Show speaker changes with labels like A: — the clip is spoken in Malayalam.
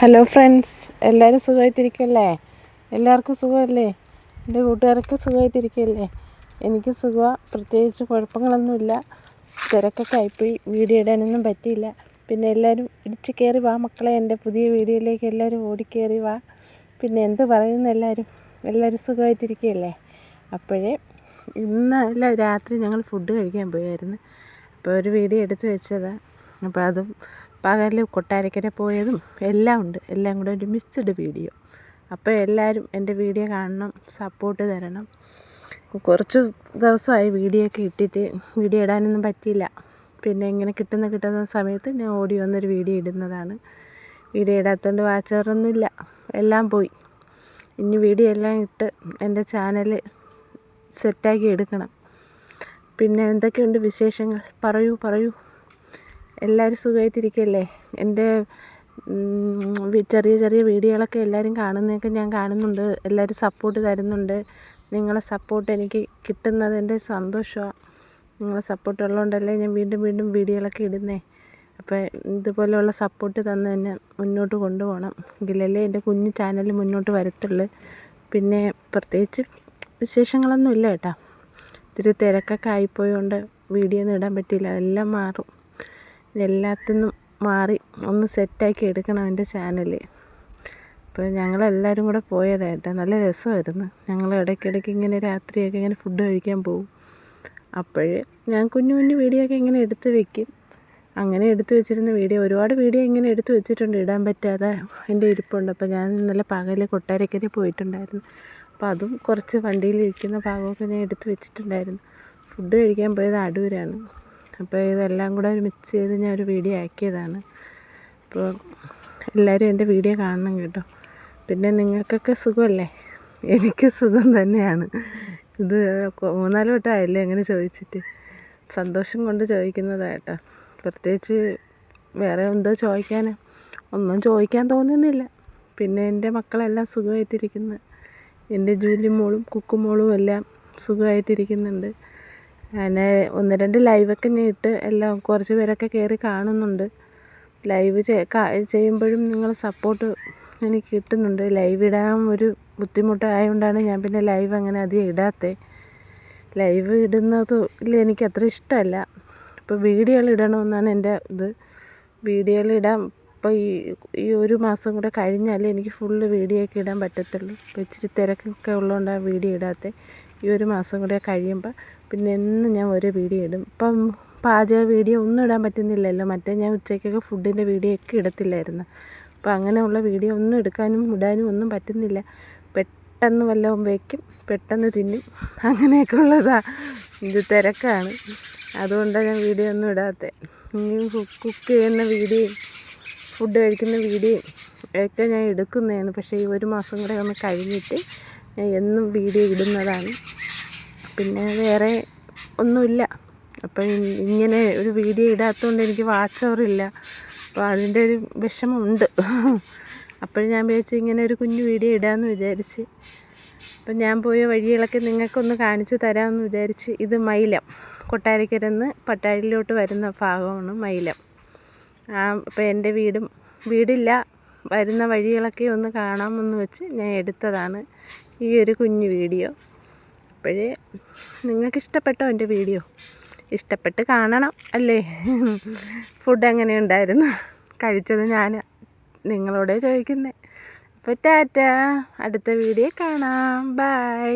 A: ഹലോ ഫ്രണ്ട്സ്, എല്ലാവരും സുഖമായിട്ടിരിക്കല്ലേ? എല്ലാവർക്കും സുഖമല്ലേ? എൻ്റെ കൂട്ടുകാരൊക്കെ സുഖമായിട്ടിരിക്കല്ലേ? എനിക്ക് സുഖമാണ്. പ്രത്യേകിച്ച് കുഴപ്പങ്ങളൊന്നുമില്ല. തിരക്കൊക്കെ ആയിപ്പോയി, വീഡിയോ ഇടാനൊന്നും പറ്റിയില്ല. പിന്നെ എല്ലാവരും ഇടിച്ച് കയറി വാ മക്കളെ, എൻ്റെ പുതിയ വീഡിയോയിലേക്ക് എല്ലാവരും ഓടിക്കയറി വാ. പിന്നെ എന്ത് പറയുന്നു എല്ലാവരും സുഖമായിട്ടിരിക്കുകയല്ലേ? അപ്പോഴേ ഇന്നല്ല രാത്രി ഞങ്ങൾ ഫുഡ് കഴിക്കാൻ പോയായിരുന്നു. അപ്പോൾ ഒരു വീഡിയോ എടുത്ത് വെച്ചതാണ്. അപ്പോൾ അതും പകൽ കൊട്ടാരക്കര പോയതും എല്ലാം ഉണ്ട്, എല്ലാം കൂടെ ഒരു മിക്സ്ഡ് വീഡിയോ. അപ്പോൾ എല്ലാവരും എൻ്റെ വീഡിയോ കാണണം, സപ്പോർട്ട് തരണം. കുറച്ച് ദിവസമായി വീഡിയോ ഒക്കെ ഇട്ടിട്ട് വീഡിയോ ഇടാനൊന്നും പറ്റിയില്ല. പിന്നെ ഇങ്ങനെ കിട്ടുന്ന സമയത്ത് ഞാൻ ഓടി വന്നൊരു വീഡിയോ ഇടുന്നതാണ്. വീഡിയോ ഇടാത്തതുകൊണ്ട് വാച്ചവറൊന്നുമില്ല, എല്ലാം പോയി. ഇനി വീഡിയോ എല്ലാം ഇട്ട് എൻ്റെ ചാനൽ സെറ്റാക്കി എടുക്കണം. പിന്നെ എന്തൊക്കെയുണ്ട് വിശേഷങ്ങൾ? പറയൂ. എല്ലാവരും സുഖമായിട്ടിരിക്കല്ലേ? എൻ്റെ ചെറിയ വീഡിയോകളൊക്കെ എല്ലാവരും കാണുന്നതൊക്കെ ഞാൻ കാണുന്നുണ്ട്. എല്ലാവരും സപ്പോർട്ട് തരുന്നുണ്ട്. നിങ്ങളെ സപ്പോർട്ട് എനിക്ക് കിട്ടുന്നത് എൻ്റെ സന്തോഷമാണ്. നിങ്ങളെ സപ്പോർട്ട് ഉള്ളതുകൊണ്ടല്ലേ ഞാൻ വീണ്ടും വീഡിയോകളൊക്കെ ഇടുന്നേ. അപ്പോൾ ഇതുപോലെയുള്ള സപ്പോർട്ട് തന്ന് തന്നെ മുന്നോട്ട് കൊണ്ടുപോകണം. എങ്കിലല്ലേ എൻ്റെ കുഞ്ഞു ചാനൽ മുന്നോട്ട് വരത്തുള്ളൂ. പിന്നെ പ്രത്യേകിച്ച് വിശേഷങ്ങളൊന്നും ഇല്ല കേട്ടോ. ഇത്തിരി തിരക്കൊക്കെ ആയിപ്പോയതുകൊണ്ട് വീഡിയോ ഒന്നും ഇടാൻ പറ്റിയില്ല. അതെല്ലാം മാറും. എല്ലാത്തിനും മാറി ഒന്ന് സെറ്റാക്കി എടുക്കണം എൻ്റെ ചാനൽ. അപ്പോൾ ഞങ്ങളെല്ലാവരും കൂടെ പോയതായിട്ട് നല്ല രസമായിരുന്നു. ഞങ്ങൾ ഇടയ്ക്കിടയ്ക്ക് ഇങ്ങനെ രാത്രിയൊക്കെ ഇങ്ങനെ ഫുഡ് കഴിക്കാൻ പോകും. അപ്പോഴേ ഞാൻ കുഞ്ഞു വീഡിയോ ഒക്കെ ഇങ്ങനെ എടുത്ത് വെക്കും. അങ്ങനെ എടുത്ത് വെച്ചിരുന്ന വീഡിയോ ഒരുപാട് വീഡിയോ ഇങ്ങനെ എടുത്ത് വെച്ചിട്ടുണ്ട്, ഇടാൻ പറ്റാതെ എൻ്റെ ഇരിപ്പുണ്ട്. അപ്പോൾ ഞാൻ ഇന്നലെ പകൽ കൊട്ടാരക്കര പോയിട്ടുണ്ടായിരുന്നു. അപ്പോൾ അതും കുറച്ച് വണ്ടിയിലിരിക്കുന്ന ഭാഗമൊക്കെ ഞാൻ എടുത്ത് വെച്ചിട്ടുണ്ടായിരുന്നു. ഫുഡ് കഴിക്കാൻ പോയത് അടൂരാണ്. അപ്പോൾ ഇതെല്ലാം കൂടെ മിക്സ് ചെയ്ത് ഞാൻ ഒരു വീഡിയോ ആക്കിയതാണ്. അപ്പോൾ എല്ലാവരും എൻ്റെ വീഡിയോ കാണണം കേട്ടോ. പിന്നെ നിങ്ങൾക്കൊക്കെ സുഖമല്ലേ? എനിക്ക് സുഖം തന്നെയാണ്. ഇത് 3-4 വട്ടമായില്ലേ അങ്ങനെ ചോദിച്ചിട്ട്. സന്തോഷം കൊണ്ട് ചോദിക്കുന്നതാട്ടോ. പ്രത്യേകിച്ച് വേറെ എന്തോ ചോദിക്കാനാണ്, ഒന്നും ചോദിക്കാൻ തോന്നുന്നില്ല. പിന്നെ എൻ്റെ മക്കളെല്ലാം സുഖമായിട്ടിരിക്കുന്നു. എൻ്റെ ജൂലി മോളും കുക്കുമോളും എല്ലാം സുഖമായിട്ടിരിക്കുന്നുണ്ട്. അങ്ങനെ 1-2 ലൈവൊക്കെ ഞാൻ ഇട്ട് എല്ലാം കുറച്ച് പേരൊക്കെ കയറി കാണുന്നുണ്ട്. ലൈവ് ചെയ്യുമ്പോഴും നിങ്ങൾ സപ്പോർട്ട് എനിക്ക് കിട്ടുന്നുണ്ട്. ലൈവ് ഇടാൻ ഒരു ബുദ്ധിമുട്ടായതുകൊണ്ടാണ് ഞാൻ പിന്നെ ലൈവ് അങ്ങനെ അധികം ഇടാത്തത്. ലൈവ് ഇടുന്നതിൽ എനിക്ക് അത്ര ഇഷ്ടമല്ല. ഇപ്പോൾ വീഡിയോകൾ ഇടണമെന്നാണ് എൻ്റെ ഇത്. വീഡിയോകൾ ഇടാൻ ഇപ്പോൾ ഈ ഒരു മാസം കൂടെ കഴിഞ്ഞാലേ എനിക്ക് ഫുള്ള് വീഡിയോ ഒക്കെ ഇടാൻ പറ്റത്തുള്ളൂ. ഇപ്പോൾ ഇച്ചിരി തിരക്കൊക്കെ ഉള്ളതുകൊണ്ടാണ് വീഡിയോ ഇടാത്തത്. ഈ ഒരു മാസം കൂടെ കഴിയുമ്പോൾ പിന്നെ എന്നും ഞാൻ ഓരോ വീഡിയോ ഇടും. ഇപ്പം പാചക വീഡിയോ ഒന്നും ഇടാൻ പറ്റുന്നില്ലല്ലോ. മറ്റേ ഞാൻ ഉച്ചയ്ക്കൊക്കെ ഫുഡിൻ്റെ വീഡിയോ ഒക്കെ ഇടത്തില്ലായിരുന്നു. അപ്പോൾ അങ്ങനെയുള്ള വീഡിയോ ഒന്നും ഇടാനും ഒന്നും പറ്റുന്നില്ല. പെട്ടെന്ന് വല്ലതും വയ്ക്കും, പെട്ടെന്ന് തിന്നും, അങ്ങനെയൊക്കെ ഉള്ളതാണ്. ഇത് തിരക്കാണ്, അതുകൊണ്ടാണ് ഞാൻ വീഡിയോ ഒന്നും ഇടാത്തത്. കുക്ക് ചെയ്യുന്ന വീഡിയോയും ഫുഡ് കഴിക്കുന്ന വീഡിയോയും ഒക്കെ ഞാൻ എടുക്കുന്നതാണ്. പക്ഷേ ഈ ഒരു മാസം കൂടെ ഒന്ന് കഴിഞ്ഞിട്ട് ഞാൻ എന്നും വീഡിയോ ഇടുന്നതാണ്. പിന്നെ വേറെ ഒന്നുമില്ല. അപ്പം ഇങ്ങനെ ഒരു വീഡിയോ ഇടാത്തതുകൊണ്ട് എനിക്ക് വാച്ച് അവറില്ല. അപ്പോൾ അതിൻ്റെ ഒരു വിഷമമുണ്ട്. അപ്പോൾ ഞാൻ വിചാരിച്ചു ഇങ്ങനെ ഒരു കുഞ്ഞു വീഡിയോ ഇടാമെന്ന് വിചാരിച്ച്. അപ്പം ഞാൻ പോയ വഴികളൊക്കെ നിങ്ങൾക്കൊന്ന് കാണിച്ചു തരാമെന്ന് വിചാരിച്ച്. ഇത് മൈലം, കൊട്ടാരക്കരന്ന് പട്ടാഴിയിലോട്ട് വരുന്ന ഭാഗമാണ് മൈലം. അപ്പോൾ എൻ്റെ വീടില്ല, വരുന്ന വഴികളൊക്കെ ഒന്ന് കാണാമെന്ന് വെച്ച് ഞാൻ എടുത്തതാണ് ഈ ഒരു കുഞ്ഞു വീഡിയോ. അപ്പോഴേ നിങ്ങൾക്ക് ഇഷ്ടപ്പെട്ടോ എൻ്റെ വീഡിയോ? ഇഷ്ടപ്പെട്ട് കാണണം അല്ലേ? ഫുഡ് എങ്ങനെ ഉണ്ടായിരുന്നു? കഴിച്ചത് ഞാൻ നിങ്ങളോട് ചോദിക്കുന്നത്. അപ്പോൾ ടാറ്റാ, അടുത്ത വീഡിയോ കാണാം. ബൈ.